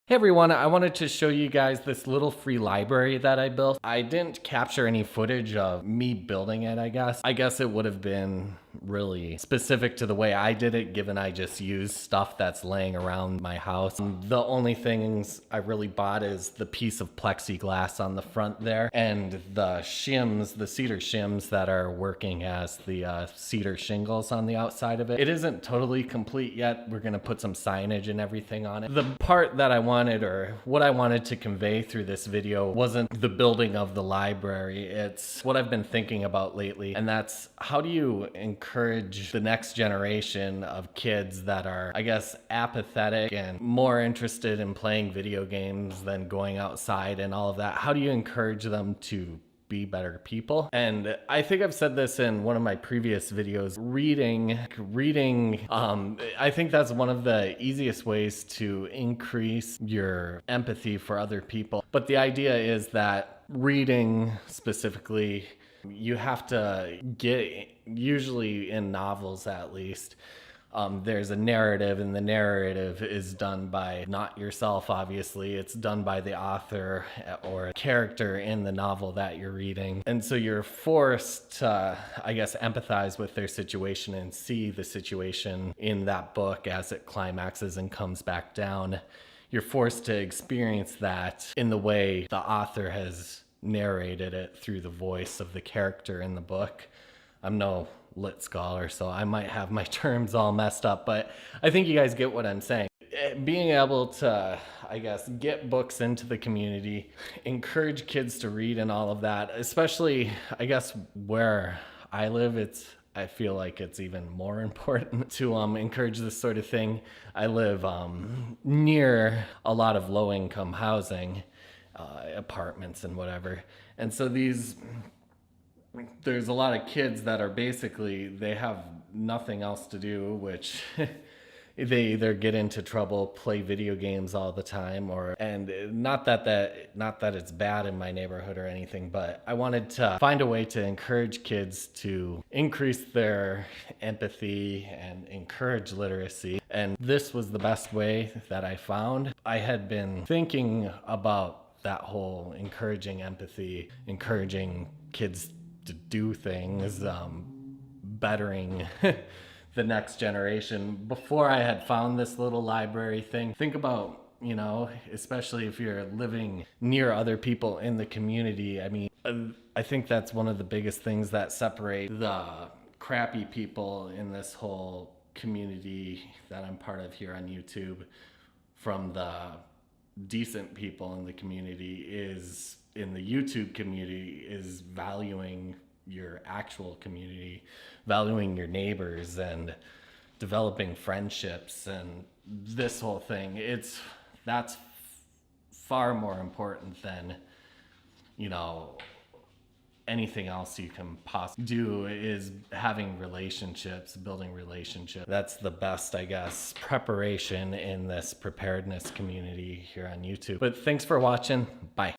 Hey everyone, I wanted to show you guys this little free library that I built. I didn't capture any footage of me building it, I guess. I guess it would have been really specific to the way I did it, given I just used stuff that's laying around my house. The only things I really bought is the piece of plexiglass on the front there and the shims, the cedar shims that are working as the cedar shingles on the outside of it. It isn't totally complete yet. We're gonna put some signage and everything on it. The part that I wanted, or what I wanted to convey through this video, wasn't the building of the library. It's what I've been thinking about lately, and that's how do you encourage the next generation of kids that are, I guess, apathetic and more interested in playing video games than going outside and all of that. How do you encourage them to be better people? And I think I've said this in one of my previous videos. Reading, I think that's one of the easiest ways to increase your empathy for other people. But the idea is that reading specifically, you have to get, usually in novels at least, there's a narrative, and the narrative is done by not yourself, obviously. It's done by the author or character in the novel that you're reading. And so you're forced to, I guess, empathize with their situation and see the situation in that book as it climaxes and comes back down. You're forced to experience that in the way the author has narrated it through the voice of the character in the book. I'm no lit scholar, so I might have my terms all messed up, but I think you guys get what I'm saying. Being able to, I guess, get books into the community, encourage kids to read and all of that, especially, I guess, where I live, I feel like it's even more important to encourage this sort of thing. I live near a lot of low-income housing, apartments and whatever, and so there's a lot of kids that are basically, they have nothing else to do, which they either get into trouble, play video games all the time, and not that it's bad in my neighborhood or anything, but I wanted to find a way to encourage kids to increase their empathy and encourage literacy. And this was the best way that I found. I had been thinking about that whole encouraging empathy, encouraging kids to do things, bettering the next generation before I had found this little library thing. Think about, especially if you're living near other people in the community. I mean, I think that's one of the biggest things that separate the crappy people in this whole community that I'm part of here on YouTube from the decent people in the community in the YouTube community is valuing your actual community, valuing your neighbors and developing friendships and this whole thing. That's far more important than, anything else you can possibly do is having relationships, building relationships. That's the best, I guess, preparation in this preparedness community here on YouTube. But thanks for watching. Bye.